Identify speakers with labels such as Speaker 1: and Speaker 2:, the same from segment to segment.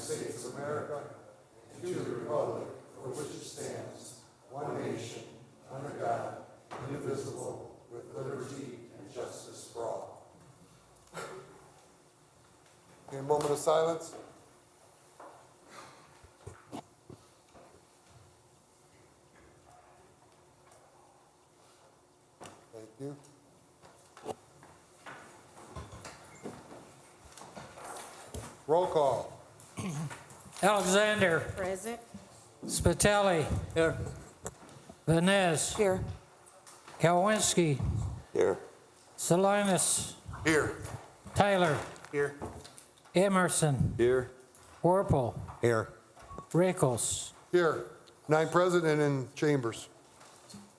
Speaker 1: States of America and to the republic for which it stands, one nation, under God, indivisible, with liberty and justice for all. A moment of silence. Thank you. Roll call.
Speaker 2: Alexander.
Speaker 3: Present.
Speaker 2: Spitelli.
Speaker 4: Here.
Speaker 2: Vanez.
Speaker 3: Here.
Speaker 2: Kalwinski.
Speaker 4: Here.
Speaker 2: Salinas.
Speaker 1: Here.
Speaker 2: Tyler.
Speaker 4: Here.
Speaker 2: Emerson.
Speaker 4: Here.
Speaker 2: Warple.
Speaker 4: Here.
Speaker 2: Rickles.
Speaker 1: Here. 9 present and in chambers.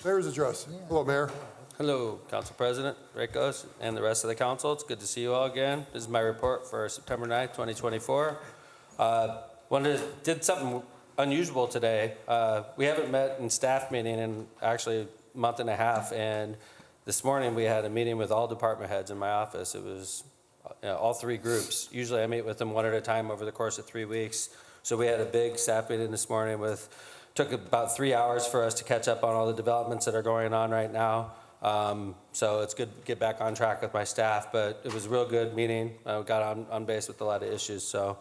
Speaker 1: Mayor's address. Hello, Mayor.
Speaker 5: Hello, Council President Rickos and the rest of the council. It's good to see you all again. This is my report for September 9th, 2024. Did something unusual today. We haven't met in staff meeting in actually a month and a half, and this morning we had a meeting with all department heads in my office. It was all 3 groups. Usually I meet with them one at a time over the course of 3 weeks. So we had a big staff meeting this morning took about 3 hours for us to catch up on all the developments that are going on right now. So it's good to get back on track with my staff, but it was a real good meeting. We got on base with a lot of issues. So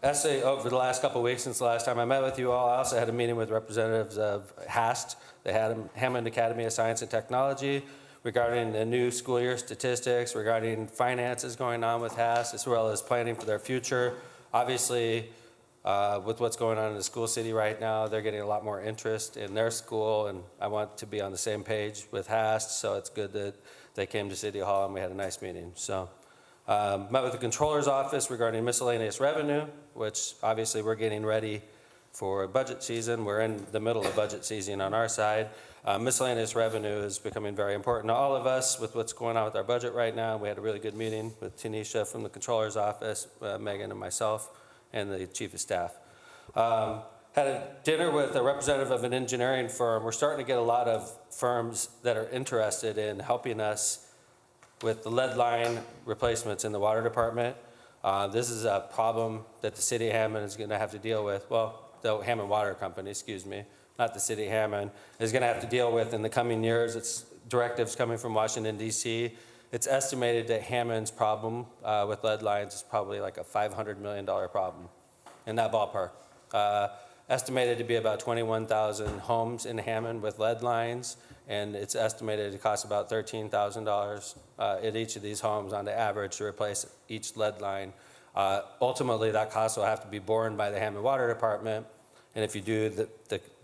Speaker 5: essay over the last couple of weeks since the last time I met with you all, I also had a meeting with representatives of HAST, the Hammond Academy of Science and Technology, regarding the new school year statistics, regarding finances going on with HAST, as well as planning for their future. Obviously, with what's going on in the school city right now, they're getting a lot more interest in their school, and I want to be on the same page with HAST, so it's good that they came to City Hall and we had a nice meeting. So, met with the Controller's Office regarding miscellaneous revenue, which obviously we're getting ready for budget season. We're in the middle of budget season on our side. Miscellaneous revenue is becoming very important to all of us with what's going on with our budget right now. We had a really good meeting with Tanisha from the Controller's Office, Megan and myself, and the Chief of Staff. Had a dinner with a representative of an engineering firm. We're starting to get a lot of firms that are interested in helping us with the lead line replacements in the water department. This is a problem that the city of Hammond is going to have to deal with. Well, the Hammond Water Company, excuse me, not the city of Hammond, is going to have to deal with in the coming years. It's directives coming from Washington, D.C. It's estimated that Hammond's problem with lead lines is probably like a $500 million problem in that ballpark. Estimated to be about 21,000 homes in Hammond with lead lines, and it's estimated to cost about $13,000 at each of these homes on the average to replace each lead line. Ultimately, that cost will have to be borne by the Hammond Water Department, and if you do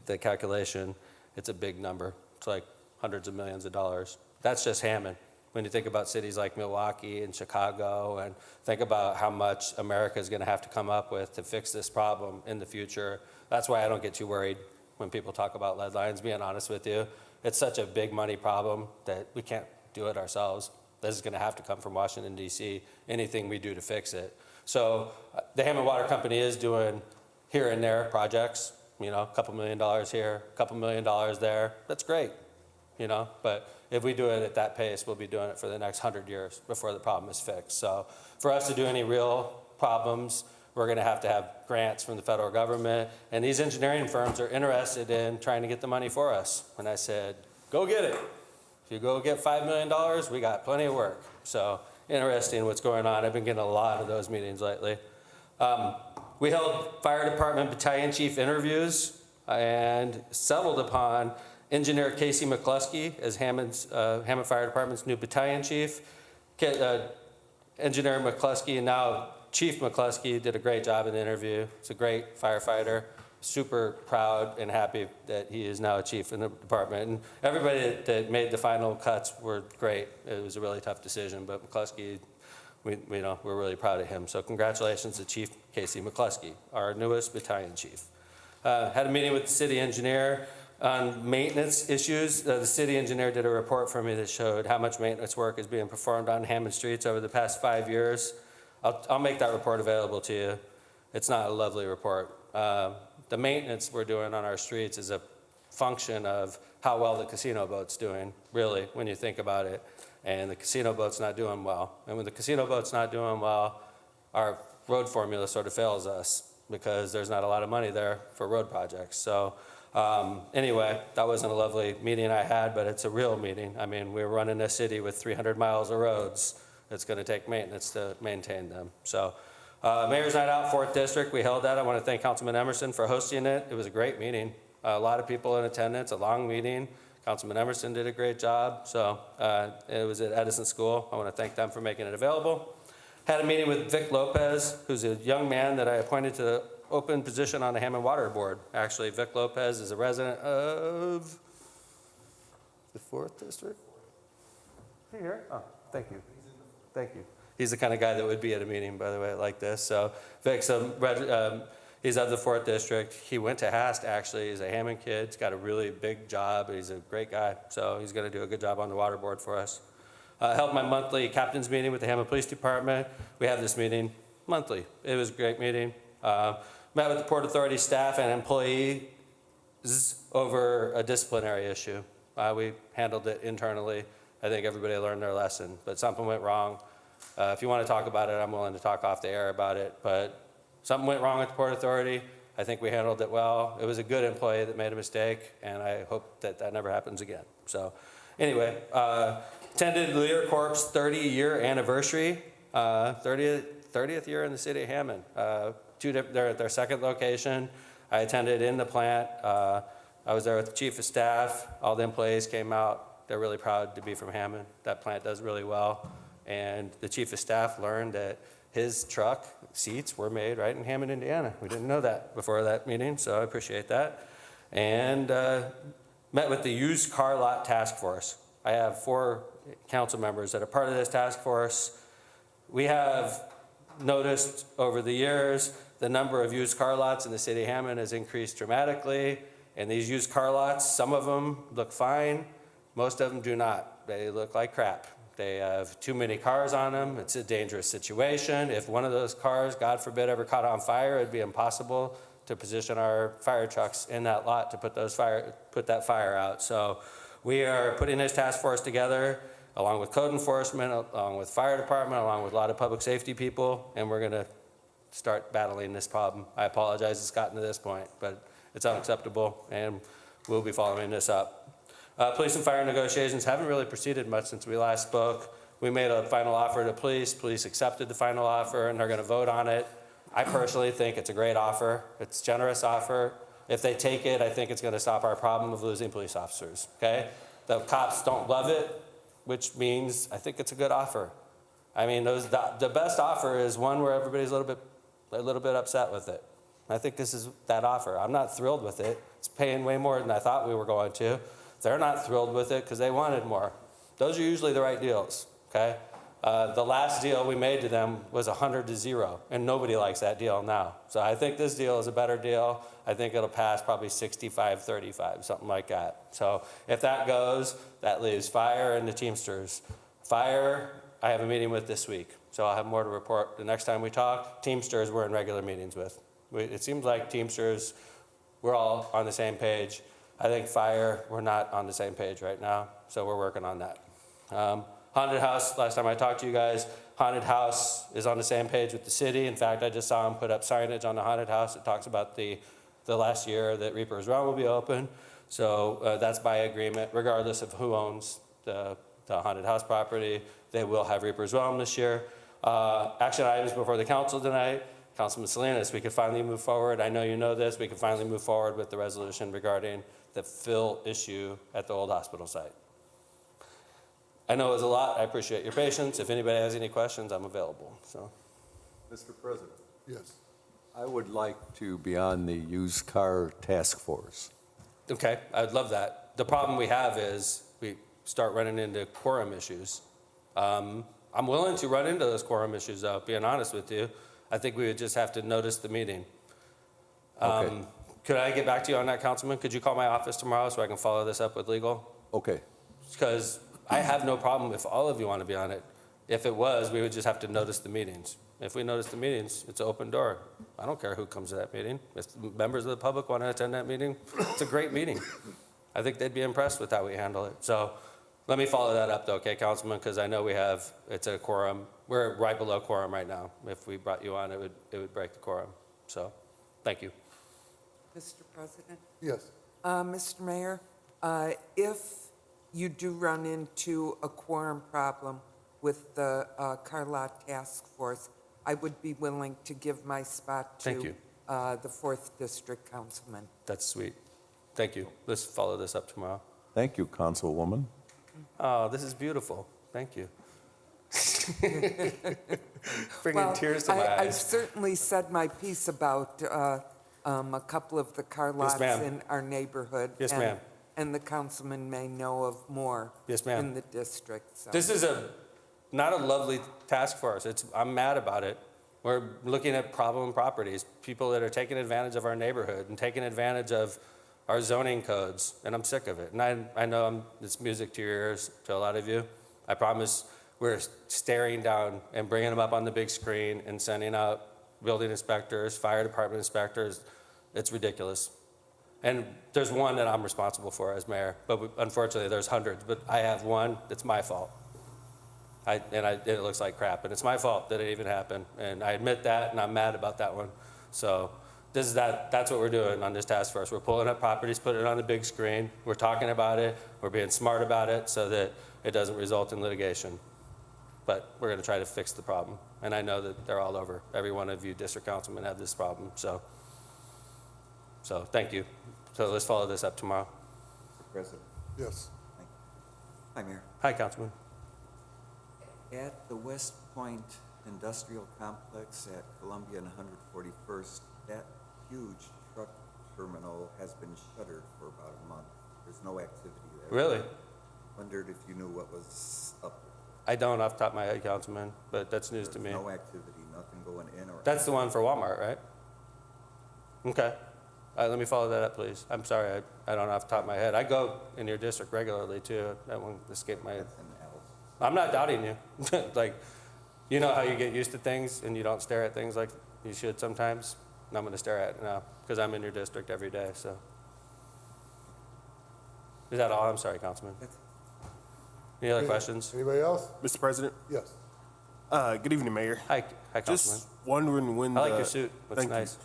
Speaker 5: the calculation, it's a big number. It's like hundreds of millions of dollars. That's just Hammond. When you think about cities like Milwaukee and Chicago, and think about how much America is going to have to come up with to fix this problem in the future, that's why I don't get too worried when people talk about lead lines, being honest with you. It's such a big money problem that we can't do it ourselves. This is going to have to come from Washington, D.C., anything we do to fix it. So the Hammond Water Company is doing here and there projects, a couple $1 million here, a couple $1 million there. That's great, but if we do it at that pace, we'll be doing it for the next 100 years before the problem is fixed. So for us to do any real problems, we're going to have grants from the federal government, and these engineering firms are interested in trying to get the money for us. And I said, go get it. If you go get $5 million, we got plenty of work. So interesting what's going on. I've been getting a lot of those meetings lately. We held fire department battalion chief interviews and settled upon Engineer Casey McCluskey as Hammond Fire Department's new battalion chief. Engineer McCluskey, and now Chief McCluskey, did a great job in the interview. He's a great firefighter. Super proud and happy that he is now a chief in the department. And everybody that made the final cuts were great. It was a really tough decision, but McCluskey, we're really proud of him. So congratulations to Chief Casey McCluskey, our newest battalion chief. Had a meeting with the city engineer on maintenance issues. The city engineer did a report for me that showed how much maintenance work is being performed on Hammond streets over the past 5 years. I'll make that report available to you. It's not a lovely report. The maintenance we're doing on our streets is a function of how well the casino boat's doing, really, when you think about it. And the casino boat's not doing well. And when the casino boat's not doing well, our road formula sort of fails us because there's not a lot of money there for road projects. So anyway, that wasn't a lovely meeting I had, but it's a real meeting. I mean, we're running a city with 300 miles of roads. It's going to take maintenance to maintain them. So Mayor's Night Out, 4th District, we held that. I want to thank Councilman Emerson for hosting it. It was a great meeting. A lot of people in attendance, a long meeting. Councilman Emerson did a great job. So it was at Edison School. I want to thank them for making it available. Had a meeting with Vic Lopez, who's a young man that I appointed to the open position on the Hammond Water Board. Actually, Vic Lopez is a resident of the 4th District. Is he here? Oh, thank you. Thank you. He's the kind of guy that would be at a meeting, by the way, like this. So Vic's he's of the 4th District. He went to Hast, actually. He's a Hammond kid. He's got a really big job. He's a great guy. So he's going to do a good job on the water board for us. Held my monthly captain's meeting with the Hammond Police Department. We have this meeting monthly. It was a great meeting. Met with the Port Authority staff and employees over a disciplinary issue. We handled it internally. I think everybody learned their lesson, but something went wrong. If you want to talk about it, I'm willing to talk off the air about it, but something went wrong at the Port Authority. I think we handled it well. It was a good employee that made a mistake, and I hope that that never happens again. So anyway, attended Lear Corp's 30-year anniversary, 30th year in the city of Hammond. They're at their second location. I attended in the plant. I was there with the chief of staff. All the employees came out. They're really proud to be from Hammond. That plant does really well. And the chief of staff learned that his truck seats were made right in Hammond, Indiana. We didn't know that before that meeting, so I appreciate that. And met with the used car lot task force. I have 4 council members that are part of this task force. We have noticed over the years the number of used car lots in the city of Hammond has increased dramatically. And these used car lots, some of them look fine, most of them do not. They look like crap. They have too many cars on them. It's a dangerous situation. If one of those cars, God forbid, ever caught on fire, it'd be impossible to position our fire trucks in that lot to put that fire out. So we are putting this task force together along with code enforcement, along with fire department, along with a lot of public safety people, and we're gonna start battling this problem. I apologize it's gotten to this point, but it's unacceptable, and we'll be following this up. Police and fire negotiations haven't really proceeded much since we last spoke. We made a final offer to police. Police accepted the final offer, and they're gonna vote on it. I personally think it's a great offer. It's a generous offer. If they take it, I think it's gonna stop our problem of losing police officers, okay? The cops don't love it, which means I think it's a good offer. I mean, the best offer is one where everybody's a little bit upset with it. I think this is that offer. I'm not thrilled with it. It's paying way more than I thought we were going to. They're not thrilled with it because they wanted more. Those are usually the right deals, okay? The last deal we made to them was 100-0, and nobody likes that deal now. So I think this deal is a better deal. I think it'll pass probably 65-35, something like that. So if that goes, that leaves fire and the Teamsters. Fire, I have a meeting with this week, so I'll have more to report the next time we talk. Teamsters we're in regular meetings with. It seems like Teamsters, we're all on the same page. I think fire, we're not on the same page right now, so we're working on that. Haunted house, last time I talked to you guys, haunted house is on the same page with the city. In fact, I just saw them put up signage on the haunted house. It talks about the last year that Reaper's Run will be open. So that's by agreement, regardless of who owns the haunted house property. They will have Reaper's Run this year. Action items before the council tonight. Councilman Salinas, we could finally move forward. I know you know this. We can finally move forward with the resolution regarding the fill issue at the old hospital site. I know it was a lot. I appreciate your patience. If anybody has any questions, I'm available. So,
Speaker 1: Mr. President. Yes.
Speaker 3: I would like to be on the used car task force.
Speaker 5: okay, I'd love that. The problem we have is we start running into quorum issues. I'm willing to run into those quorum issues, though, being honest with you. I think we would just have to notice the meeting.
Speaker 3: Okay.
Speaker 5: Could I get back to you on that, Councilman? Could you call my office tomorrow so I can follow this up with legal?
Speaker 3: Okay.
Speaker 5: Because I have no problem if all of you want to be on it. If it was, we would just have to notice the meetings. If we notice the meetings, it's an open door. I don't care who comes to that meeting. If members of the public want to attend that meeting, it's a great meeting. I think they'd be impressed with how we handle it. So let me follow that up, though, okay, Councilman, because I know it's a quorum We're right below quorum right now. If we brought you on, it would break the quorum. So, thank you.
Speaker 4: Mr. President?
Speaker 1: Yes.
Speaker 4: Mr. Mayor, if you do run into a quorum problem with the car lot task force, I would be willing to give my spot
Speaker 5: Thank
Speaker 4: to
Speaker 5: you.
Speaker 4: the 4th District Councilman.
Speaker 5: That's sweet. Thank you. Let's follow this up tomorrow.
Speaker 3: Thank you, Councilwoman.
Speaker 5: Oh, this is beautiful. Thank you. Bringing
Speaker 4: Well,
Speaker 5: tears to my
Speaker 4: I've
Speaker 5: eyes.
Speaker 4: certainly said my piece about a couple of the car lots
Speaker 5: ma'am.
Speaker 4: in our neighborhood.
Speaker 5: Yes,
Speaker 4: and-
Speaker 5: ma'am.
Speaker 4: And the councilman may know of more
Speaker 5: Yes, ma'am.
Speaker 4: in the district, so.
Speaker 5: This is not a lovely task force. I'm mad about it. We're looking at problem properties, people that are taking advantage of our neighborhood and taking advantage of our zoning codes, and I'm sick of it. And I know it's music to your ears, to a lot of you. I promise we're staring down and bringing them up on the big screen and sending out building inspectors, fire department inspectors. It's ridiculous. And there's one that I'm responsible for as mayor, but unfortunately there's hundreds, but I have one that's my fault. It looks like crap, and it's my fault that it even happened, and I admit that, and I'm mad about that one. So that's what we're doing on this task force. We're pulling up properties, putting it on the big screen, we're talking about it, we're being smart about it so that it doesn't result in litigation. But we're gonna try to fix the problem, and I know that they're all over. Every one of you district councilmen have this problem, so thank you. So let's follow this up tomorrow.
Speaker 6: President.
Speaker 1: Yes.
Speaker 6: Hi, Mayor.
Speaker 5: Hi, Councilman.
Speaker 6: At the West Point Industrial Complex at Columbia and 141st, that huge truck terminal has been shuttered for about a month. There's no activity there.
Speaker 5: Really?
Speaker 6: Wondered if you knew what was up there.
Speaker 5: I don't off the top of my head, Councilman, but that's news to me.
Speaker 6: There's no activity, nothing going in or out.
Speaker 5: That's the one for Walmart, right? Okay. Let me follow that up, please. I'm sorry, I don't know off the top of my head. I go in your district regularly, too. That one escaped my...
Speaker 6: That's in Alice.
Speaker 5: I'm not doubting you. Like, you know how you get used to things and you don't stare at things like you should sometimes? And I'm going to stare at it now because I'm in your district every day, so. Is that all? I'm sorry, Councilman. Any other questions?
Speaker 1: Anybody else?
Speaker 7: Mr. President,
Speaker 1: Yes.
Speaker 7: good evening, Mayor.
Speaker 5: Hi, Councilman.
Speaker 7: Just wondering when
Speaker 5: I like your suit. Looks
Speaker 7: thank you.
Speaker 5: nice.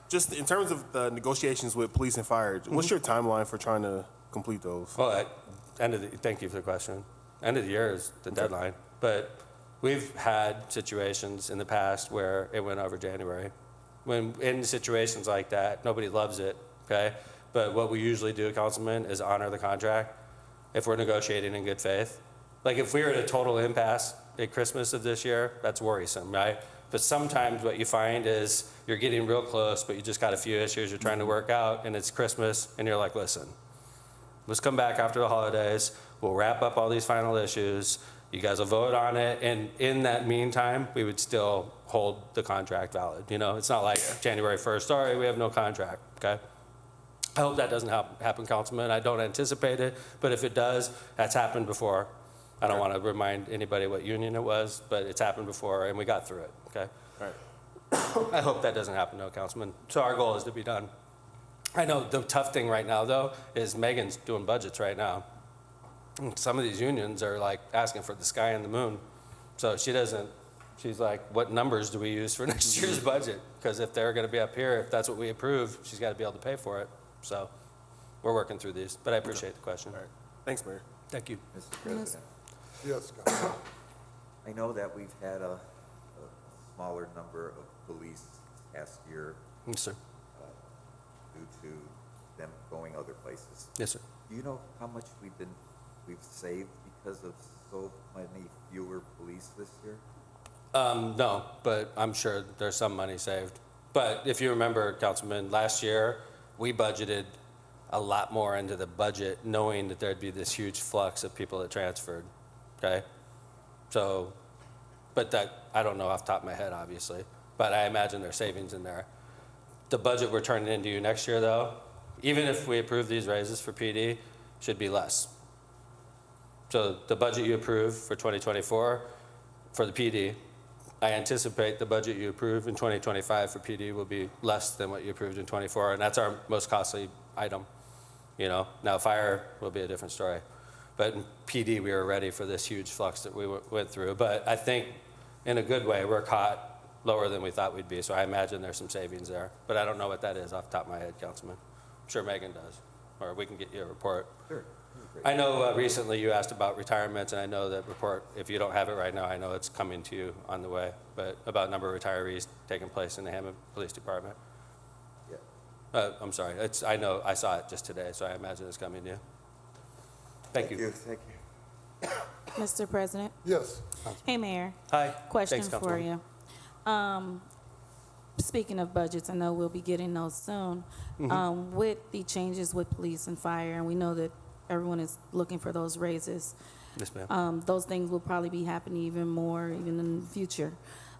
Speaker 7: Just in terms of the negotiations with police and fire, what's your timeline for trying to complete those?
Speaker 5: Well, thank you for the question. End of the year is the deadline, but we've had situations in the past where it went over January. When in situations like that, nobody loves it, okay? But what we usually do, Councilman, is honor the contract if we're negotiating in good faith. Like if we were at a total impasse at Christmas of this year, that's worrisome, right? But sometimes what you find is you're getting real close, but you just got a few issues you're trying to work out, and it's Christmas, and you're like, listen, let's come back after the holidays. We'll wrap up all these final issues. You guys will vote on it, and in that meantime, we would still hold the contract valid. You know, it's not like January 1st, sorry, we have no contract, okay? I hope that doesn't happen, Councilman. I don't anticipate it, but if it does, that's happened before. I don't want to remind anybody what union it was, but it's happened before, and we got through it, okay?
Speaker 7: All right.
Speaker 5: I hope that doesn't happen, though, Councilman. So our goal is to be done. I know the tough thing right now, though, is Megan's doing budgets right now. And some of these unions are like asking for the sky and the moon. So she's like, what numbers do we use for next year's budget? Because if they're going to be up here, if that's what we approve, she's got to be able to pay for it. So we're working through these, but I appreciate the question.
Speaker 7: All right. Thanks, Mayor.
Speaker 5: Thank you.
Speaker 6: Mr. President,
Speaker 1: Yes, Councilman.
Speaker 6: I know that we've had a smaller number of police past year
Speaker 5: Yes, sir.
Speaker 6: due to them going other places.
Speaker 5: Yes, sir.
Speaker 6: Do you know how much we've saved because of so many fewer police this year?
Speaker 5: No, but I'm sure there's some money saved. But if you remember, Councilman, last year, we budgeted a lot more into the budget, knowing that there'd be this huge flux of people that transferred, okay? So, but that, I don't know off the top of my head, obviously, but I imagine there's savings in there. The budget we're turning into you next year, though, even if we approve these raises for PD, should be less. So the budget you approve for 2024 for the PD, I anticipate the budget you approve in 2025 for PD will be less than what you approved in 24, and that's our most costly item. You know, now fire will be a different story. But in PD, we were ready for this huge flux that we went through. But I think in a good way, we're caught lower than we thought we'd be. So I imagine there's some savings there. But I don't know what that is off the top of my head, Councilman. I'm sure Megan does, or we can get you a report.
Speaker 6: Sure.
Speaker 5: I know recently you asked about retirements, and I know that report, if you don't have it right now, I know it's coming to you on the way, but about number of retirees taking place in the Hammond Police Department.
Speaker 6: Yeah.
Speaker 5: I'm sorry, I know, I saw it just today, so I imagine it's coming to you. Thank you.
Speaker 6: Thank you.
Speaker 8: Mr. President.
Speaker 1: Yes.
Speaker 8: Hey, Mayor.
Speaker 5: Hi.
Speaker 8: Question
Speaker 5: Thanks,
Speaker 8: for
Speaker 5: Councilwoman.
Speaker 8: you. Speaking of budgets, I know we'll be getting those soon.
Speaker 5: Mm-hmm.
Speaker 8: With the changes with police and fire, and we know that everyone is looking for those raises,
Speaker 5: Yes, ma'am.
Speaker 8: those things will probably be happening even more, even in the future.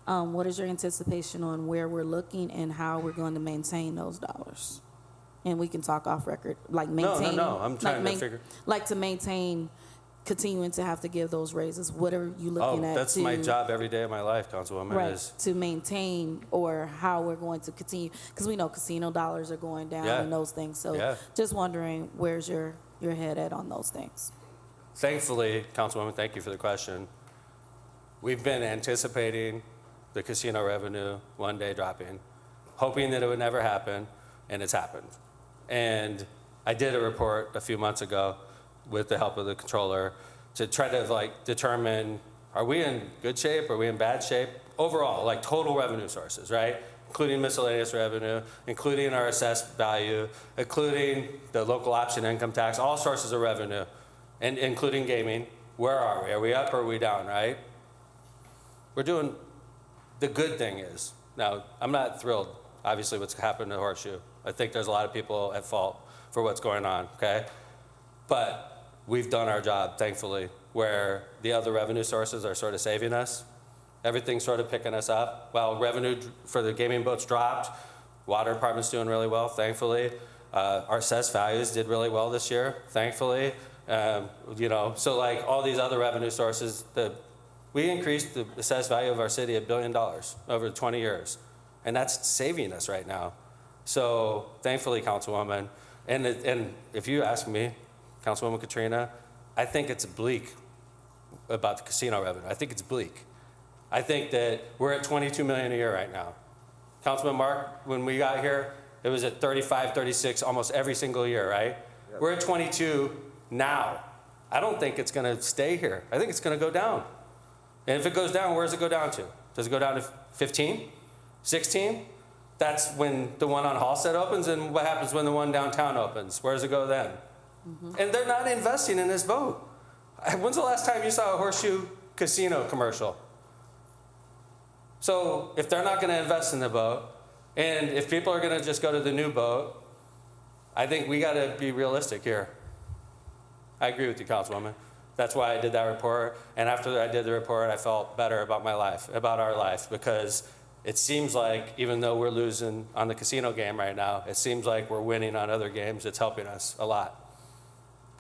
Speaker 8: What is your anticipation on where we're looking and how we're going to maintain those dollars? And we can talk off record, like maintain.
Speaker 5: No, I'm trying to figure.
Speaker 8: Like to maintain, continuing to have to give those raises. What are you looking at?
Speaker 5: That's my job every day of my life, Councilwoman,
Speaker 8: Right,
Speaker 5: is,
Speaker 8: to maintain, or how we're going to continue, because we know casino dollars are going down
Speaker 5: Yeah.
Speaker 8: and those things. So
Speaker 5: Yeah.
Speaker 8: just wondering, where's your head at on those things?
Speaker 5: thankfully, Councilwoman, thank you for the question. We've been anticipating the casino revenue one day dropping, hoping that it would never happen, and it's happened. And I did a report a few months ago with the help of the controller to try to determine, are we in good shape? Are we in bad shape? Overall, total revenue sources, right? Including miscellaneous revenue, including our assessed value, including the local option income tax, all sources of revenue, and including gaming. Where are we? Are we up or are we down, right? We're doing, the good thing is, now, I'm not thrilled, obviously, what's happened to Horseshoe. I think there's a lot of people at fault for what's going on, okay? But we've done our job, thankfully, where the other revenue sources are sort of saving us. Everything's sort of picking us up. While revenue for the gaming boats dropped, water department's doing really well, thankfully. Our assessed values did really well this year, thankfully. So all these other revenue sources, we increased the assessed value of our city $1 billion over 20 years. And that's saving us right now. So thankfully, Councilwoman, and if you ask me, Councilwoman Katrina, I think it's bleak about the casino revenue. I think it's bleak. I think that we're at 22 million a year right now. Councilman Mark, when we got here, it was at 35, 36 almost every single year, right? Yep. We're at 22 now. I don't think it's going to stay here. I think it's going to go down. And if it goes down, where does it go down to? Does it go down to 15, 16? That's when the one on Halstead opens, and what happens when the one downtown opens? Where does it go then? Mm-hmm. And they're not investing in this boat. When's the last time you saw a Horseshoe Casino commercial? So if they're not going to invest in the boat, and if people are going to just go to the new boat, I think we got to be realistic here. I agree with you, Councilwoman. That's why I did that report. And after I did the report, I felt better about my life, about our life, because it seems like even though we're losing on the casino game right now, it seems like we're winning on other games. It's helping us a lot.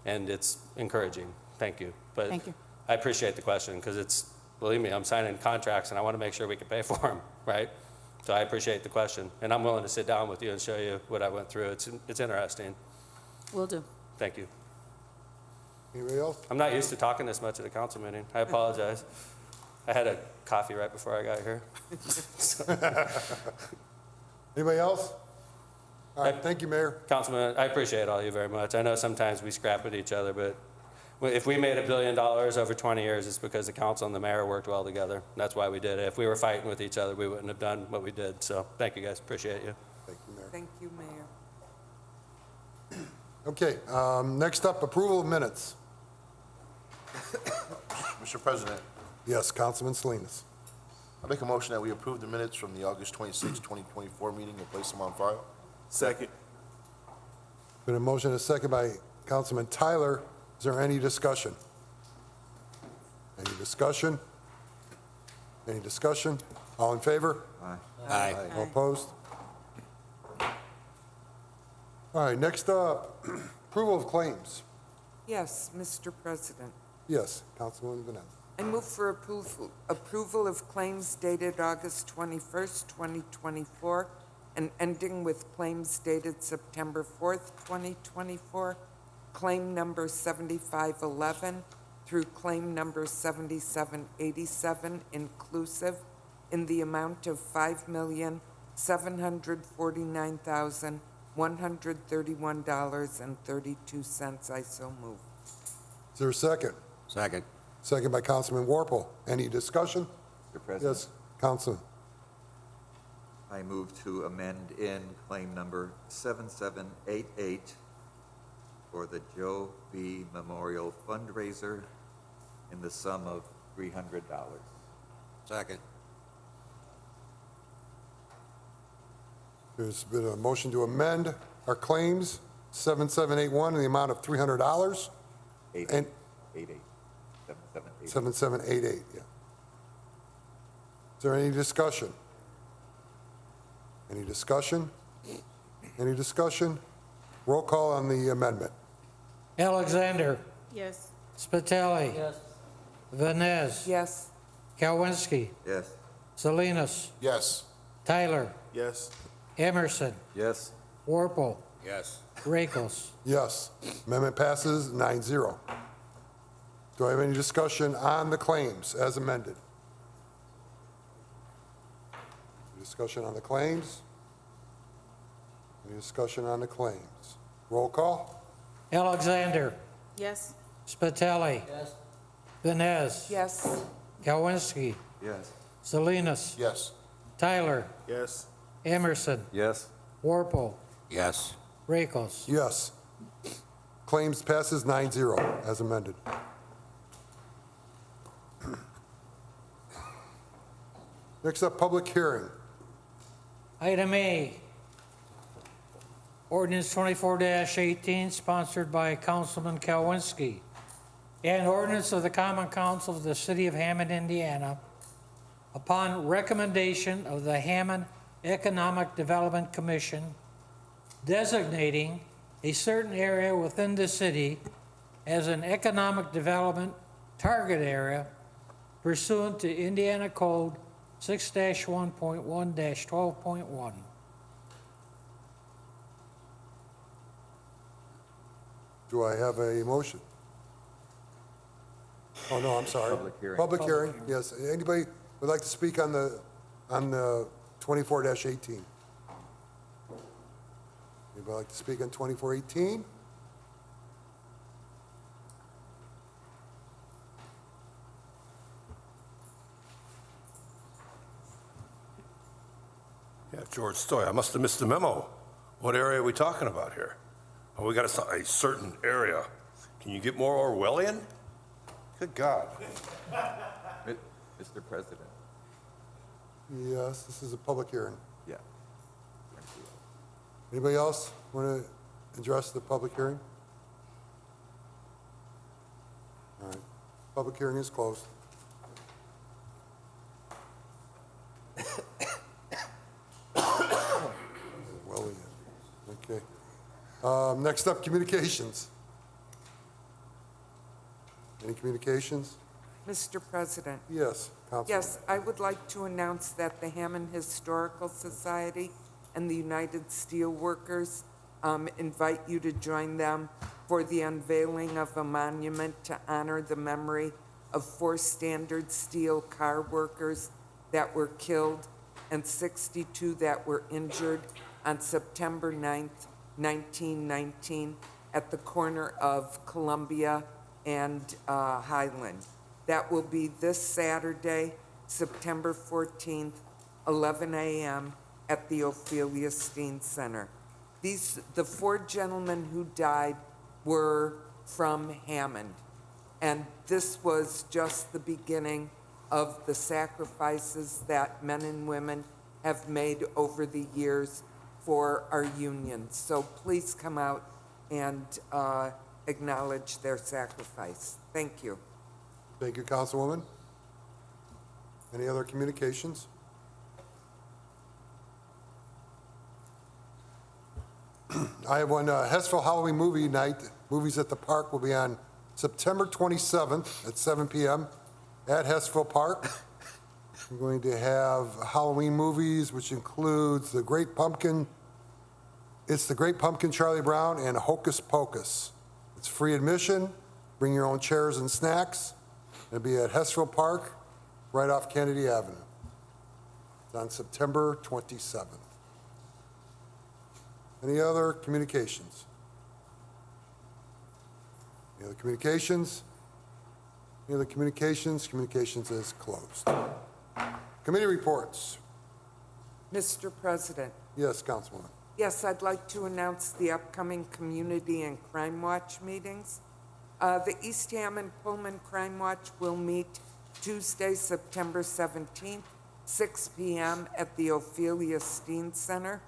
Speaker 5: And it's encouraging. Thank you. But
Speaker 8: Thank you.
Speaker 5: I appreciate the question, because it's, believe me, I'm signing contracts and I want to make sure we can pay for them, right? So I appreciate the question. And I'm willing to sit down with you and show you what I went through. It's interesting.
Speaker 8: Will do.
Speaker 5: Thank you.
Speaker 1: Anybody else?
Speaker 5: I'm not used to talking this much at a council meeting. I apologize. I had a coffee right before I got here.
Speaker 1: Anybody else? All right, thank you, Mayor.
Speaker 5: Councilman, I appreciate all of you very much. I know sometimes we scrap at each other, but if we made $1 billion over 20 years, it's because the council and the mayor worked well together. That's why we did it. If we were fighting with each other, we wouldn't have done what we did. So thank you, guys. Appreciate you.
Speaker 1: Thank you, Mayor.
Speaker 4: Thank you, Mayor.
Speaker 1: Okay, next up, approval of minutes.
Speaker 9: Mr. President,
Speaker 1: Yes, Councilman Salinas.
Speaker 9: I make a motion that we approve the minutes from the August 26, 2024 meeting and place them on file.
Speaker 7: Second.
Speaker 1: Been a motion and a second by Councilman Tyler. Is there any discussion? Any discussion? Any discussion? All in favor?
Speaker 5: Aye.
Speaker 1: All opposed? All right, next up, approval of claims.
Speaker 4: Yes, Mr. President.
Speaker 1: Yes, Councilwoman Vanessa.
Speaker 4: I move for approval of claims dated August 21st, 2024, and ending with claims dated September 4th, 2024, claim number 7511 through claim number 7787 inclusive in the amount of $5,749,131.32. I so move.
Speaker 1: Is there a second?
Speaker 3: Second.
Speaker 1: Second by Councilman Warple. Any discussion?
Speaker 6: Mr. President?
Speaker 1: Yes, Councilman.
Speaker 6: I move to amend in claim number 7788 for the Joe B. Memorial Fundraiser in the sum of $300.
Speaker 3: Second.
Speaker 1: There's been a motion to amend our claims, 7781, in the amount of $300.
Speaker 6: 88.
Speaker 1: 7788, yeah. Is there any discussion? Any discussion? Any discussion? Roll call on the amendment.
Speaker 2: Alexander.
Speaker 8: Yes.
Speaker 2: Spitali.
Speaker 5: Yes.
Speaker 2: Vines.
Speaker 4: Yes.
Speaker 2: Kalwinski.
Speaker 6: Yes.
Speaker 2: Salinas.
Speaker 9: Yes.
Speaker 2: Tyler.
Speaker 7: Yes.
Speaker 2: Emerson.
Speaker 3: Yes.
Speaker 2: Warple.
Speaker 3: Yes.
Speaker 2: Rakos.
Speaker 1: Yes. Amendment passes 9-0. Do I have any discussion on the claims as amended? Discussion on the claims? Any discussion on the claims? Roll call?
Speaker 2: Alexander.
Speaker 8: Yes.
Speaker 2: Spitali.
Speaker 5: Yes.
Speaker 2: Vines.
Speaker 4: Yes.
Speaker 2: Kalwinski.
Speaker 6: Yes.
Speaker 2: Salinas.
Speaker 9: Yes.
Speaker 2: Tyler.
Speaker 7: Yes.
Speaker 2: Emerson.
Speaker 3: Yes.
Speaker 2: Warple.
Speaker 3: Yes.
Speaker 2: Rakos.
Speaker 1: Yes. Claims passes 9-0 as amended. Next up, public hearing.
Speaker 2: Item A, ordinance 24-18, sponsored by Councilman Kalwinski. An ordinance of the Common Council of the City of Hammond, Indiana, upon recommendation of the Hammond Economic Development Commission, designating a certain area within the city as an economic development target area pursuant to Indiana Code 6-1.1-12.1.
Speaker 1: Do I have a motion? Oh, no, I'm sorry.
Speaker 6: Public hearing.
Speaker 1: Public hearing, yes. Anybody would like to speak on the 24-18? Anybody like to speak on 24-18?
Speaker 10: Yeah, George Stoy, I must have missed the memo. What area are we talking about here? Oh, we got a certain area. Can you get more Orwellian? Good God.
Speaker 6: Mr. President?
Speaker 1: Yes, this is a public hearing.
Speaker 6: Yeah.
Speaker 1: Anybody else want to address the public hearing? All right, public hearing is closed. Well, yeah. Okay. Next up, communications. Any communications?
Speaker 4: Mr. President.
Speaker 1: Yes, Councilman.
Speaker 4: Yes, I would like to announce that the Hammond Historical Society and the United Steelworkers invite you to join them for the unveiling of a monument to honor the memory of 4 Standard Steel car workers that were killed and 62 that were injured on September 9th, 1919, at the corner of Columbia and Highland. That will be this Saturday, September 14th, 11 a.m. at the Ophelia Steen Center. The 4 gentlemen who died were from Hammond, and this was just the beginning of the sacrifices that men and women have made over the years for our union. So please come out and acknowledge their sacrifice. Thank you.
Speaker 1: Thank you, Councilwoman. Any other communications? I have one, Hessville Halloween Movie Night, Movies at the Park will be on September 27th at 7 p.m. at Hessville Park. We're going to have Halloween movies, which includes The Great Pumpkin, It's the Great Pumpkin, Charlie Brown, and Hocus Pocus. It's free admission. Bring your own chairs and snacks. It'll be at Hessville Park, right off Kennedy Avenue. It's on September 27th. Any other communications? Any other communications? Any other communications? Communications is closed. Committee reports.
Speaker 4: Mr. President,
Speaker 1: Yes, Councilwoman.
Speaker 4: yes, I'd like to announce the upcoming Community and Crime Watch meetings. The East Hammond Pullman Crime Watch will meet Tuesday, September 17th, 6 p.m. at the Ophelia Steen Center.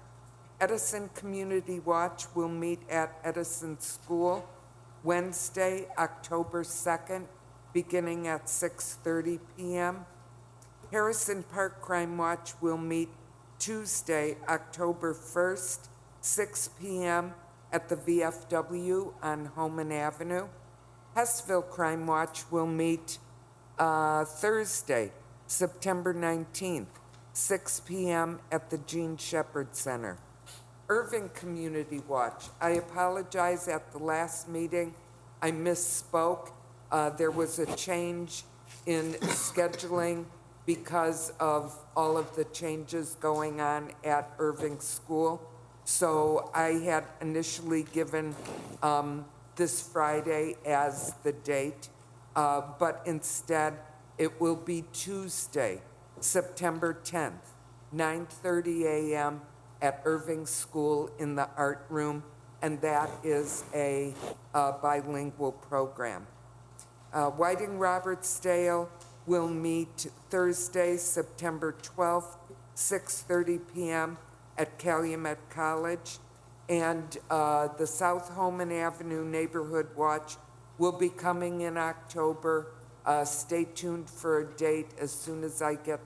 Speaker 4: Edison Community Watch will meet at Edison School Wednesday, October 2nd, beginning at 6:30 p.m. Harrison Park Crime Watch will meet Tuesday, October 1st, 6 p.m. at the VFW on Homan Avenue. Hessville Crime Watch will meet Thursday, September 19th, 6 p.m. at the Gene Shepherd Center. Irving Community Watch, I apologize, at the last meeting, I misspoke. There was a change in scheduling because of all of the changes going on at Irving School. So I had initially given this Friday as the date, but instead it will be Tuesday, September 10th, 9:30 a.m. at Irving School in the art room, and that is a bilingual program. Whiting Robertsdale will meet Thursday, September 12th, 6:30 p.m. at Calumet College. And the South Homan Avenue Neighborhood Watch will be coming in October. Stay tuned for a date. As soon as I get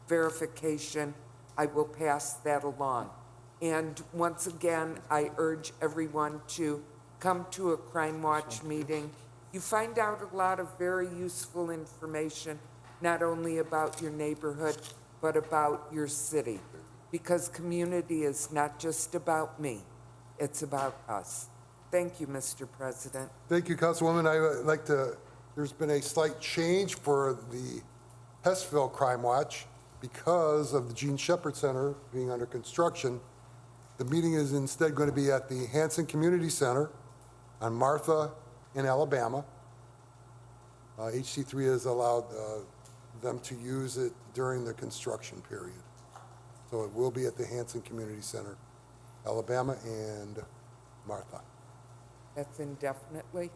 Speaker 4: verification, I will pass that along. And once again, I urge everyone to come to a Crime Watch meeting. You find out a lot of very useful information, not only about your neighborhood, but about your city. Because community is not just about me, it's about us. Thank you, Mr. President.
Speaker 1: Thank you, Councilwoman. I would like to, there's been a slight change for the Hessville Crime Watch because of the Gene Shepherd Center being under construction. The meeting is instead going to be at the Hanson Community Center on Martha in Alabama. HC3 has allowed them to use it during the construction period. So it will be at the Hanson Community Center, Alabama and Martha.
Speaker 4: That's indefinitely?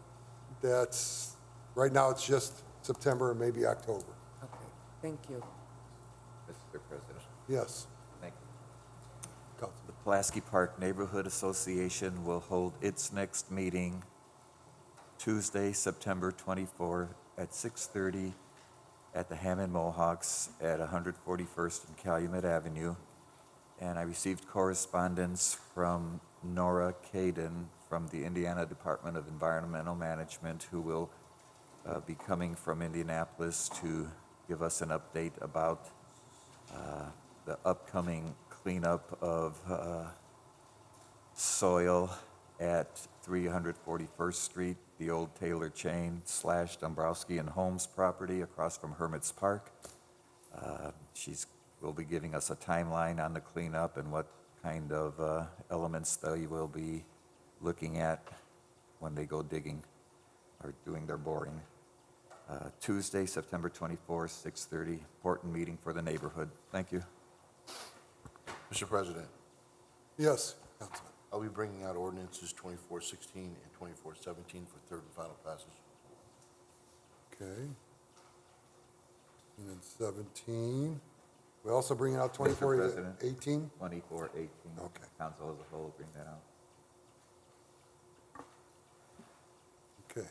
Speaker 1: That's, right now it's just September and maybe October.
Speaker 4: Okay, thank you.
Speaker 6: Mr. President.
Speaker 1: Yes.
Speaker 6: Thank you.
Speaker 1: Council.
Speaker 6: The Pulaski Park Neighborhood Association will hold its next meeting Tuesday, September 24 at 6:30 at the Hammond Mohawks at 141st and Calumet Avenue. And I received correspondence from Nora Caden from the Indiana Department of Environmental Management, who will be coming from Indianapolis to give us an update about the upcoming cleanup of soil at 341st Street, the old Taylor Chain / Dombrowski and Holmes property across from Hermit's Park. She's will be giving us a timeline on the cleanup and what kind of elements they will be looking at when they go digging or doing their boring. Tuesday, September 24th, 6:30, important meeting for the neighborhood. Thank you.
Speaker 9: Mr. President,
Speaker 1: Yes, Councilman.
Speaker 9: I'll be bringing out ordinances 2416 and 2417 for third and final passage.
Speaker 1: Okay. And then 17. We also bring out 2418?
Speaker 6: 2418.
Speaker 1: Okay.
Speaker 6: Council as a whole, bring that out.
Speaker 1: Okay.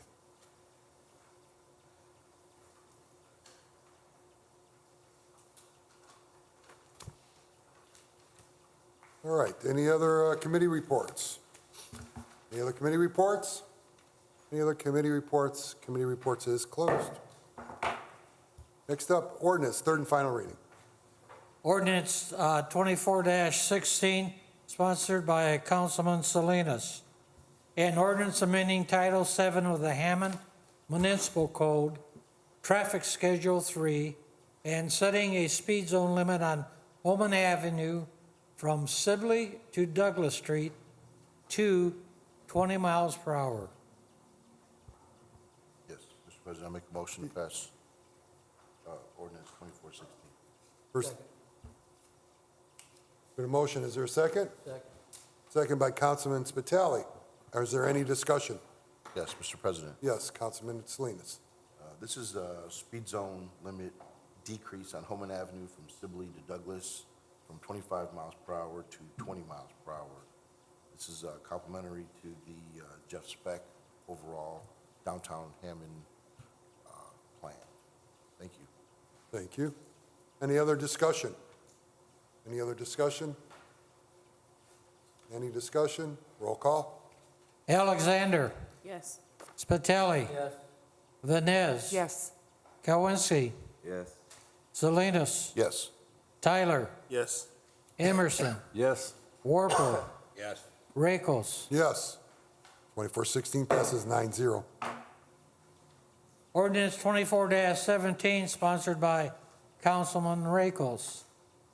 Speaker 1: All right, any other committee reports? Any other committee reports? Any other committee reports? Committee reports is closed. Next up, ordinance, third and final reading.
Speaker 2: Ordinance 24-16, sponsored by Councilman Salinas. an ordinance amending Title VII of the Hammond Municipal Code, Traffic Schedule 3, and setting a speed zone limit on Holman Avenue from Sibley to Douglas Street to 20 miles per hour.
Speaker 9: Yes, Mr. President, I make a motion to pass ordinance 2416.
Speaker 1: First. Been a motion, is there a second? Second by Councilman Spitali. Is there any discussion?
Speaker 9: Yes, Mr. President.
Speaker 1: Yes, Councilman Salinas.
Speaker 9: This is a speed zone limit decrease on Homan Avenue from Sibley to Douglas from 25 miles per hour to 20 miles per hour. This is complementary to the Jeff Speck overall downtown Hammond plan. Thank you.
Speaker 1: Thank you. Any other discussion? Any other discussion? Any discussion? Roll call.
Speaker 2: Alexander.
Speaker 8: Yes.
Speaker 2: Spitali.
Speaker 5: Yes.
Speaker 2: Vines.
Speaker 4: Yes.
Speaker 2: Kowinski.
Speaker 6: Yes.
Speaker 2: Salinas.
Speaker 9: Yes.
Speaker 2: Tyler.
Speaker 7: Yes.
Speaker 2: Emerson.
Speaker 3: Yes.
Speaker 2: Warple.
Speaker 10: Yes.
Speaker 2: Rakos.
Speaker 1: Yes. 2416 passes 9-0.
Speaker 2: Ordinance 24-17, sponsored by Councilman Rakos.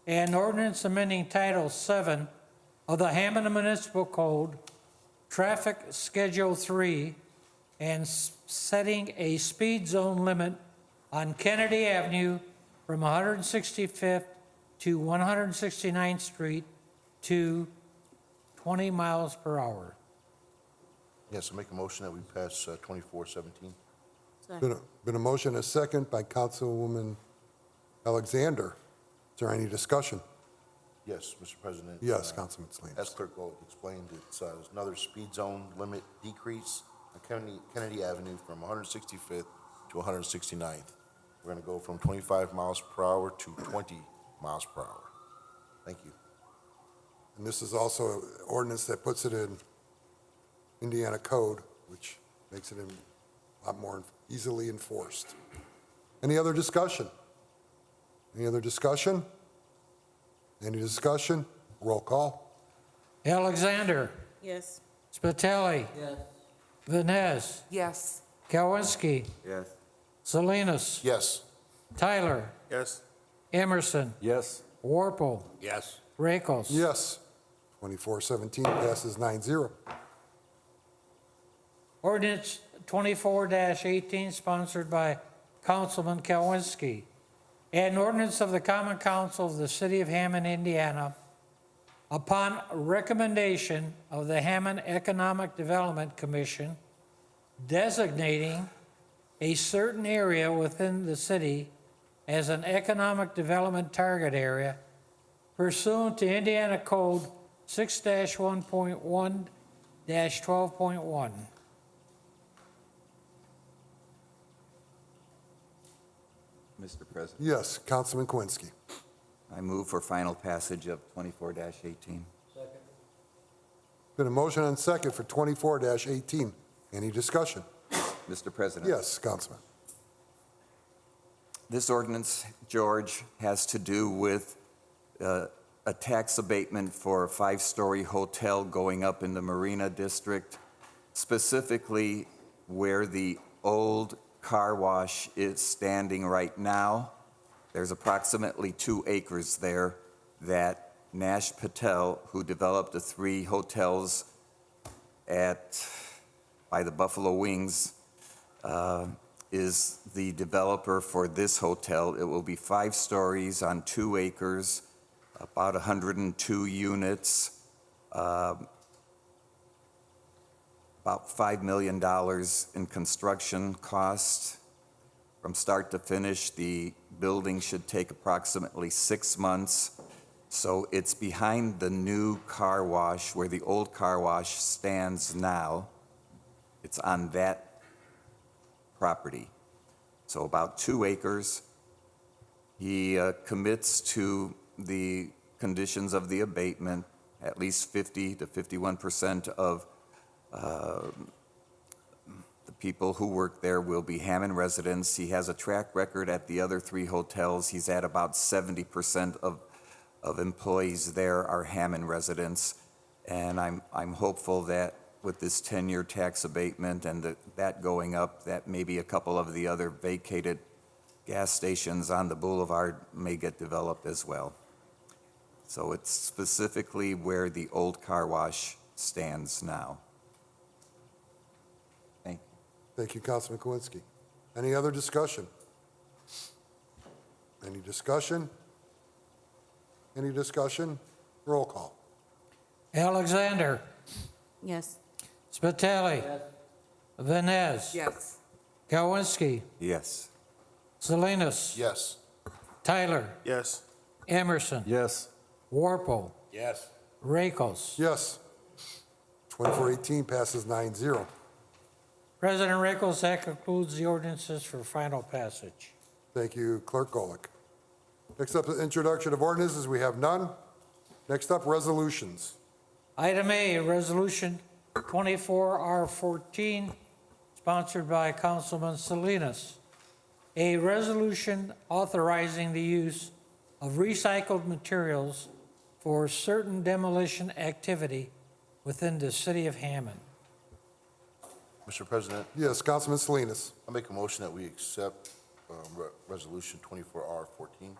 Speaker 2: An ordinance amending Title VII of the Hammond Municipal Code, Traffic Schedule 3, and setting a speed zone limit on Kennedy Avenue from 165th to 169th Street to 20 miles per hour.
Speaker 9: Yes, I make a motion that we pass 2417.
Speaker 1: Been a motion, a second by Councilwoman Alexander. Is there any discussion?
Speaker 9: Yes, Mr. President.
Speaker 1: Yes, Councilman
Speaker 9: As
Speaker 1: Salinas.
Speaker 9: Clerk Gold explained, it's another speed zone limit decrease on Kennedy Avenue from 165th to 169th. We're going to go from 25 miles per hour to 20 miles per hour. Thank you.
Speaker 1: And this is also an ordinance that puts it in Indiana code, which makes it a lot more easily enforced. Any other discussion? Any other discussion? Any discussion? Roll call.
Speaker 2: Alexander.
Speaker 8: Yes.
Speaker 2: Spitali.
Speaker 5: Yes.
Speaker 2: Vines.
Speaker 4: Yes.
Speaker 2: Kowinski.
Speaker 6: Yes.
Speaker 2: Salinas.
Speaker 9: Yes.
Speaker 2: Tyler.
Speaker 7: Yes.
Speaker 2: Emerson.
Speaker 3: Yes.
Speaker 2: Warple.
Speaker 10: Yes.
Speaker 2: Rakos.
Speaker 1: Yes. 2417 passes 9-0.
Speaker 2: Ordinance 24-18, sponsored by Councilman Kowinski. An ordinance of the Common Council of the City of Hammond, Indiana, upon recommendation of the Hammond Economic Development Commission, designating a certain area within the city as an economic development target area pursuant to Indiana Code 6-1.1-12.1.
Speaker 6: Mr. President,
Speaker 1: Yes, Councilman Kwinski.
Speaker 6: I move for final passage of 24-18.
Speaker 1: Been a motion and second for 24-18. Any discussion?
Speaker 6: Mr. President.
Speaker 1: Yes, Councilman.
Speaker 6: This ordinance, George, has to do with a tax abatement for a five-story hotel going up in the Marina District, specifically where the old car wash is standing right now. There's approximately 2 acres there that Nash Patel, who developed the 3 hotels by the Buffalo Wings, is the developer for this hotel. It will be 5 stories on 2 acres, about 102 units, about $5 million in construction costs. From start to finish, the building should take approximately 6 months. So it's behind the new car wash where the old car wash stands now. It's on that property. So about 2 acres. He commits to the conditions of the abatement. At least 50 to 51% of the people who work there will be Hammond residents. He has a track record at the other 3 hotels. He's at about 70% of employees there are Hammond residents. And I'm hopeful that with this 10-year tax abatement and that going up, that maybe a couple of the other vacated gas stations on the boulevard may get developed as well. So it's specifically where the old car wash stands now. Thank you.
Speaker 1: Thank you, Councilman Kowinski. Any other discussion? Any discussion? Any discussion? Roll call.
Speaker 2: Alexander.
Speaker 8: Yes.
Speaker 2: Spitali. Vines.
Speaker 4: Yes.
Speaker 2: Kowinski.
Speaker 6: Yes.
Speaker 2: Salinas.
Speaker 9: Yes.
Speaker 2: Tyler.
Speaker 7: Yes.
Speaker 2: Emerson.
Speaker 3: Yes.
Speaker 2: Warple.
Speaker 10: Yes.
Speaker 2: Rakos.
Speaker 1: Yes. 2418 passes 9-0.
Speaker 2: President Rakos, that concludes the ordinances for final passage.
Speaker 1: Thank you, Clerk Golick. Next up is introduction of ordinances. We have none. Next up, resolutions.
Speaker 2: Item A, Resolution 24R14, sponsored by Councilman Salinas. A resolution authorizing the use of recycled materials for certain demolition activity within the city of Hammond.
Speaker 9: Mr. President,
Speaker 1: Yes, Councilman Salinas.
Speaker 9: I make a motion that we accept Resolution 24R14.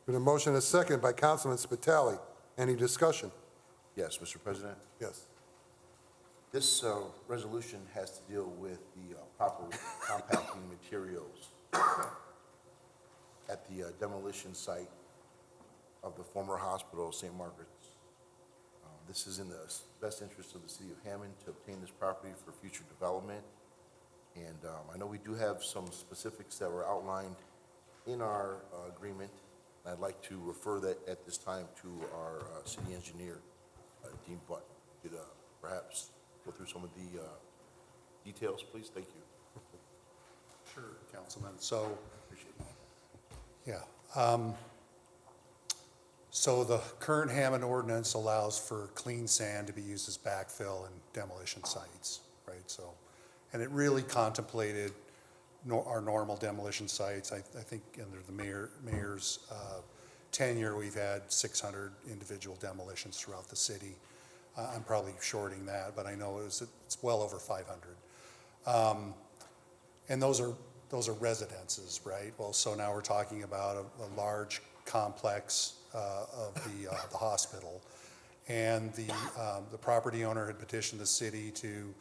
Speaker 1: Been a motion and a second by Councilman Spitali. Any discussion?
Speaker 9: Yes, Mr. President.
Speaker 1: Yes.
Speaker 9: This resolution has to deal with the proper compacting materials at the demolition site of the former hospital, St. Margaret's. This is in the best interest of the city of Hammond to obtain this property for future development. And I know we do have some specifics that were outlined in our agreement. I'd like to refer that at this time to our city engineer, Dean Butt. Could perhaps go through some of the details, please? Thank you.
Speaker 11: Sure, Councilman. So,
Speaker 9: Appreciate it.
Speaker 11: yeah. So the current Hammond ordinance allows for clean sand to be used as backfill in demolition sites, right? So, and it really contemplated our normal demolition sites. I think under the mayor's tenure, we've had 600 individual demolitions throughout the city. I'm probably shorting that, but I know it's well over 500. And those are residences, right? Well, so now we're talking about a large complex of the hospital. And the property owner had petitioned the city to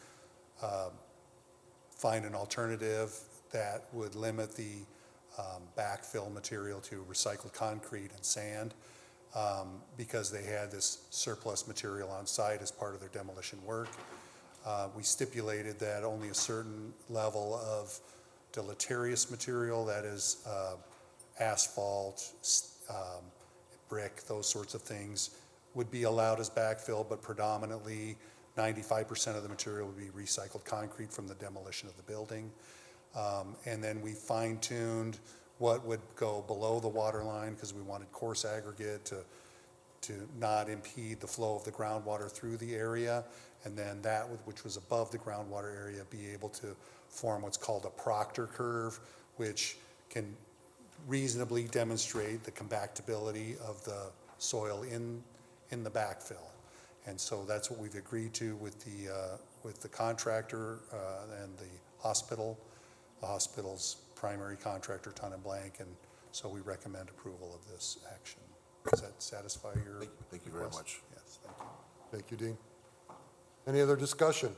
Speaker 11: find an alternative that would limit the backfill material to recycled concrete and sand because they had this surplus material on site as part of their demolition work. We stipulated that only a certain level of deleterious material, that is asphalt, brick, those sorts of things, would be allowed as backfill, but predominantly 95% of the material would be recycled concrete from the demolition of the building. And then we fine-tuned what would go below the water line because we wanted coarse aggregate to not impede the flow of the groundwater through the area. And then that, which was above the groundwater area, be able to form what's called a Proctor curve, which can reasonably demonstrate the compactability of the soil in the backfill. And so that's what we've agreed to with the contractor and the hospital. The hospital's primary contractor, Ton and Blank, and so we recommend approval of this action. Does that satisfy your
Speaker 9: Thank you very
Speaker 11: request?
Speaker 9: much.
Speaker 11: Yes, thank you.
Speaker 1: Thank you, Dean. Any other discussion?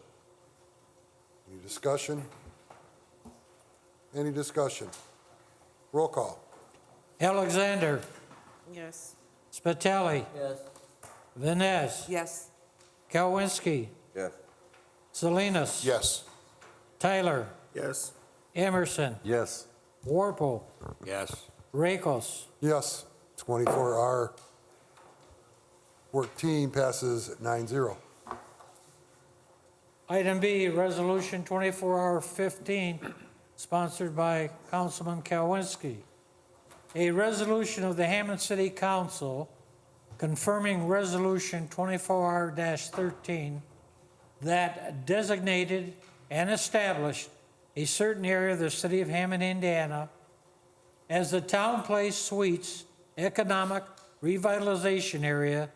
Speaker 1: Any discussion? Any discussion? Roll call.
Speaker 2: Alexander.
Speaker 8: Yes.
Speaker 2: Spitali.
Speaker 5: Yes.
Speaker 2: Vines.
Speaker 4: Yes.
Speaker 2: Kowinski.
Speaker 6: Yes.
Speaker 2: Salinas.
Speaker 9: Yes.
Speaker 2: Tyler.
Speaker 7: Yes.
Speaker 2: Emerson.
Speaker 3: Yes.
Speaker 2: Warple.
Speaker 10: Yes.
Speaker 2: Rakos.
Speaker 1: Yes. 24R 14 passes 9-0.
Speaker 2: Item B, Resolution 24R15, sponsored by Councilman Kowinski. A resolution of the Hammond City Council confirming Resolution 24R-13 that designated and established a certain area of the city of Hammond, Indiana as the Town Place Suites Economic Revitalization Area,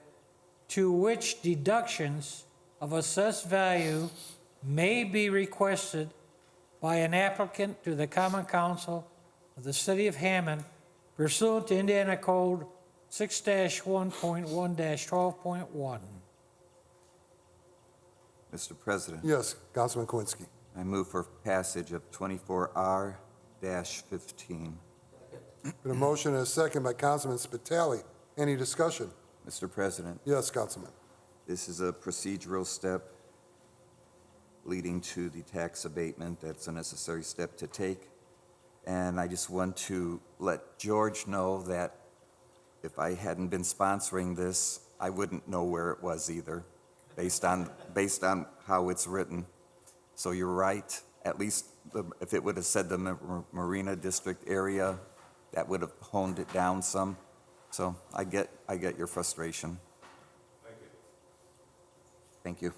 Speaker 2: to which deductions of assessed value may be requested by an applicant to the Common Council of the City of Hammond pursuant to Indiana Code 6-1.1-12.1.
Speaker 6: Mr. President,
Speaker 1: Yes, Councilman Kowinski.
Speaker 6: I move for passage of 24R-15.
Speaker 1: Been a motion and a second by Councilman Spitali. Any discussion?
Speaker 6: Mr. President,
Speaker 1: Yes, Councilman.
Speaker 6: this is a procedural step leading to the tax abatement. That's a necessary step to take. And I just want to let George know that if I hadn't been sponsoring this, I wouldn't know where it was either, based on how it's written. So you're right, at least if it would have said the Marina District area, that would have honed it down some. So I get your frustration. Thank you.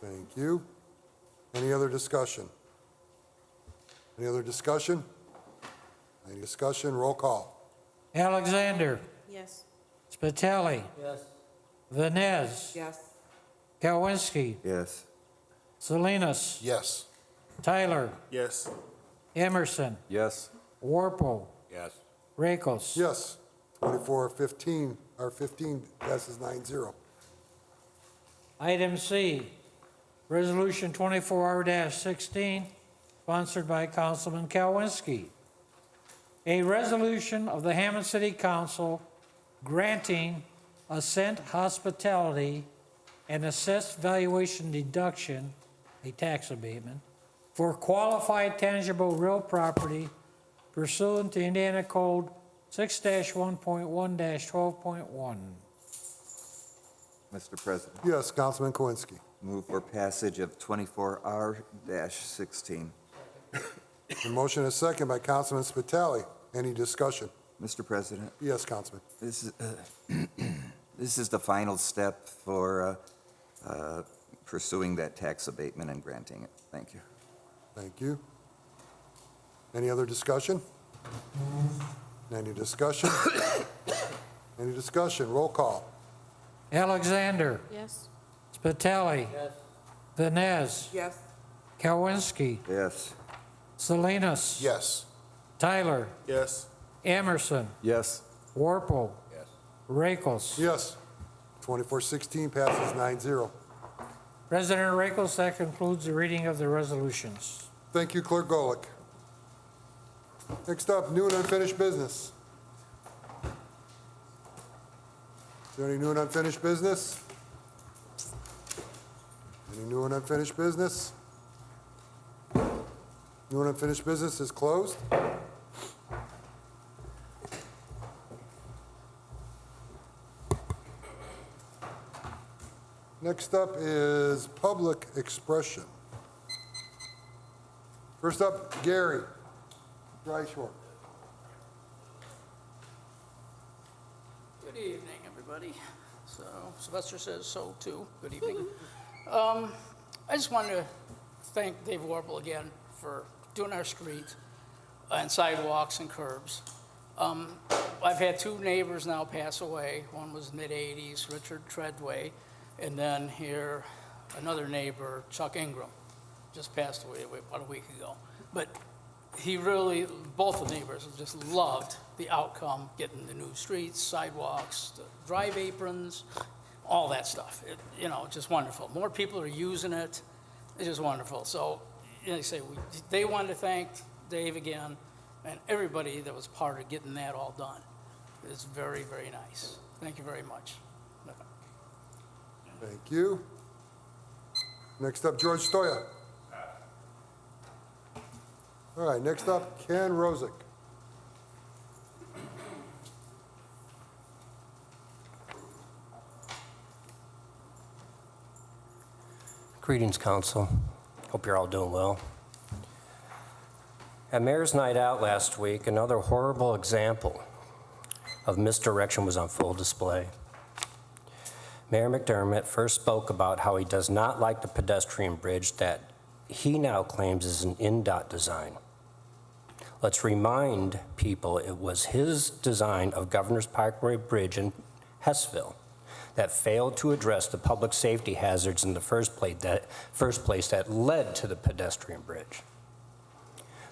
Speaker 1: Thank you. Any other discussion? Any other discussion? Any discussion? Roll call.
Speaker 2: Alexander.
Speaker 8: Yes.
Speaker 2: Spitali.
Speaker 5: Yes.
Speaker 2: Vines.
Speaker 4: Yes.
Speaker 2: Kowinski.
Speaker 6: Yes.
Speaker 2: Salinas.
Speaker 9: Yes.
Speaker 2: Tyler.
Speaker 7: Yes.
Speaker 2: Emerson.
Speaker 3: Yes.
Speaker 2: Warple.
Speaker 10: Yes.
Speaker 2: Rakos.
Speaker 1: Yes. 24-15, or 15 passes 9-0.
Speaker 2: Item C, Resolution 24R-16, sponsored by Councilman Kowinski. A resolution of the Hammond City Council granting Ascent Hospitality an assessed valuation deduction, a tax abatement, for qualified tangible real property pursuant to Indiana Code 6-1.1-12.1.
Speaker 6: Mr. President,
Speaker 1: Yes, Councilman Kowinski.
Speaker 6: move for passage of 24R-16.
Speaker 1: A motion and a second by Councilman Spitali. Any discussion?
Speaker 6: Mr. President,
Speaker 1: Yes, Councilman.
Speaker 6: this is, this is the final step for pursuing that tax abatement and granting it. Thank you.
Speaker 1: Thank you. Any other discussion? Any discussion? Any discussion? Roll call.
Speaker 2: Alexander.
Speaker 8: Yes.
Speaker 2: Spitali.
Speaker 5: Yes.
Speaker 2: Vines.
Speaker 4: Yes.
Speaker 2: Kowinski.
Speaker 6: Yes.
Speaker 1: Yes.
Speaker 2: Salinas. Tyler.
Speaker 7: Yes.
Speaker 2: Emerson.
Speaker 3: Yes.
Speaker 2: Warple.
Speaker 10: Yes.
Speaker 2: Rakos.
Speaker 1: Yes. 24-16 passes 9-0.
Speaker 2: President Rakos, that concludes the reading of the resolutions.
Speaker 1: Thank you, Clerk Golick. Next up, new and unfinished business. Is there any new and unfinished business? Any new and unfinished business? New and unfinished business is closed. Next up is public expression. First up, Gary Dryshore.
Speaker 12: Good evening, everybody. So Sylvester says so too. Good evening. I just wanted to thank Dave Warple again for doing our street and sidewalks and curbs. I've had two neighbors now pass away. One was mid-'80s, Richard Treadway, and then here another neighbor, Chuck Ingram, just passed away about a week ago. But he really, both the neighbors just loved the outcome, getting the new streets, sidewalks, the drive aprons, all that stuff. Just wonderful. More people are using it. It's just wonderful. So, like I say, they wanted to thank Dave again and everybody that was part of getting that all done. It's very, very nice. Thank you very much.
Speaker 1: Thank you. Next up, George Stoya. All right, next up, Ken Rosick.
Speaker 13: Greetings, Council. Hope you're all doing well. At Mayor's Night Out last week, another horrible example of misdirection was on full display. Mayor McDermott first spoke about how he does not like the pedestrian bridge that he now claims is an INDOT design. Let's remind people it was his design of Governor's Parkway Bridge in Hessville that failed to address the public safety hazards in the first place that led to the pedestrian bridge.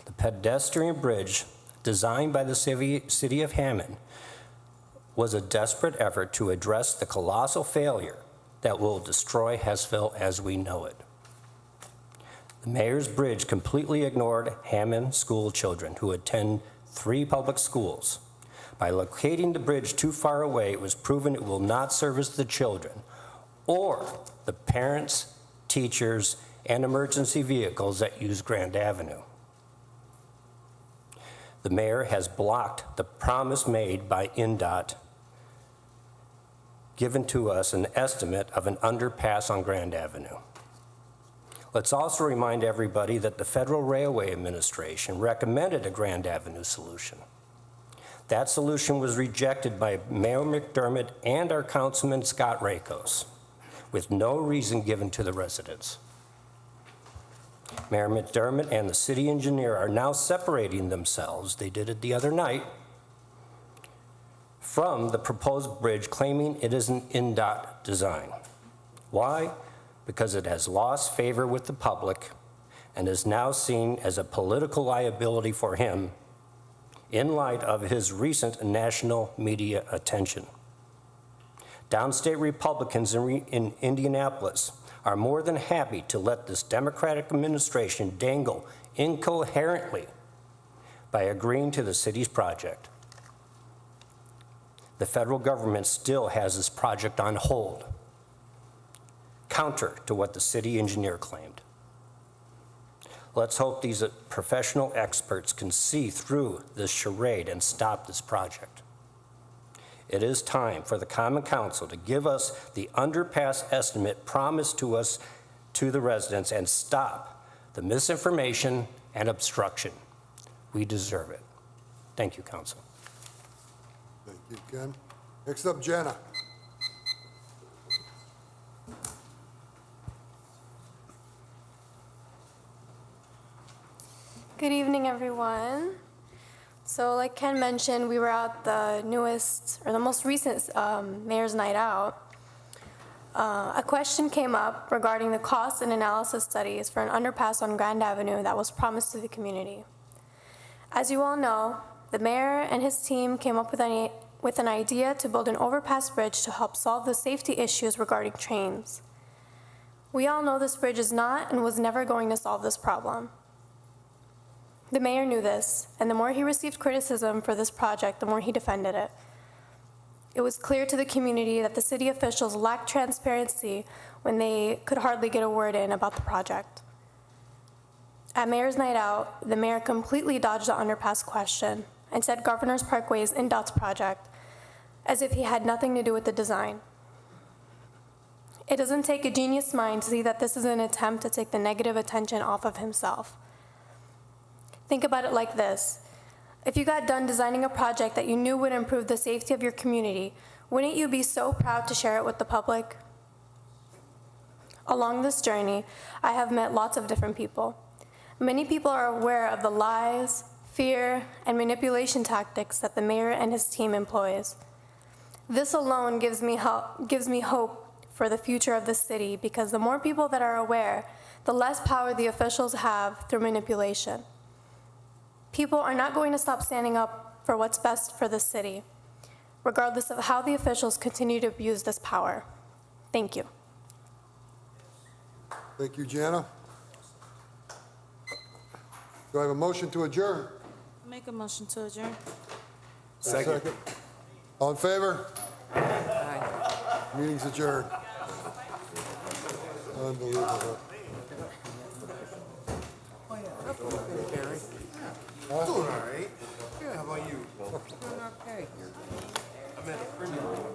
Speaker 13: The pedestrian bridge, designed by the city of Hammond, was a desperate effort to address the colossal failure that will destroy Hessville as we know it. The mayor's bridge completely ignored Hammond school children who attend 3 public schools. By locating the bridge too far away, it was proven it will not service the children or the parents, teachers, and emergency vehicles that use Grand Avenue. The mayor has blocked the promise made by INDOT, given to us an estimate of an underpass on Grand Avenue. Let's also remind everybody that the Federal Railway Administration recommended a Grand Avenue solution. That solution was rejected by Mayor McDermott and our Councilman Scott Rakos, with no reason given to the residents. Mayor McDermott and the city engineer are now separating themselves, they did it the other night, from the proposed bridge, claiming it is an INDOT design. Why? Because it has lost favor with the public and is now seen as a political liability for him in light of his recent national media attention. Downstate Republicans in Indianapolis are more than happy to let this Democratic administration dangle incoherently by agreeing to the city's project. The federal government still has this project on hold, counter to what the city engineer claimed. Let's hope these professional experts can see through this charade and stop this project. It is time for the Common Council to give us the underpass estimate promised to us, to the residents, and stop the misinformation and obstruction. We deserve it. Thank you, Council.
Speaker 1: Thank you, Ken. Next up, Jana.
Speaker 14: Good evening, everyone. So like Ken mentioned, we were at the newest, or the most recent Mayor's Night Out. A question came up regarding the cost and analysis studies for an underpass on Grand Avenue that was promised to the community. As you all know, the mayor and his team came up with an idea to build an overpass bridge to help solve the safety issues regarding trains. We all know this bridge is not and was never going to solve this problem. The mayor knew this, and the more he received criticism for this project, the more he defended it. It was clear to the community that the city officials lacked transparency when they could hardly get a word in about the project. At Mayor's Night Out, the mayor completely dodged the underpass question and said Governor's Parkway is INDOT's project, as if he had nothing to do with the design. It doesn't take a genius mind to see that this is an attempt to take the negative attention off of himself. Think about it like this. If you got done designing a project that you knew would improve the safety of your community, wouldn't you be so proud to share it with the public? Along this journey, I have met lots of different people. Many people are aware of the lies, fear, and manipulation tactics that the mayor and his team employs. This alone gives me hope for the future of the city, because the more people that are aware, the less power the officials have through manipulation. People are not going to stop standing up for what's best for the city, regardless of how the officials continue to abuse this power. Thank you.
Speaker 1: Thank you, Jana. Do I have a motion to adjourn?
Speaker 8: Make a motion to adjourn.
Speaker 1: Second. All in favor?
Speaker 4: Aye.
Speaker 1: Meeting's adjourned. Unbelievable.
Speaker 4: Barry.
Speaker 10: Doing all right. Yeah, how about you?
Speaker 4: Doing okay.
Speaker 10: I'm at a printing room.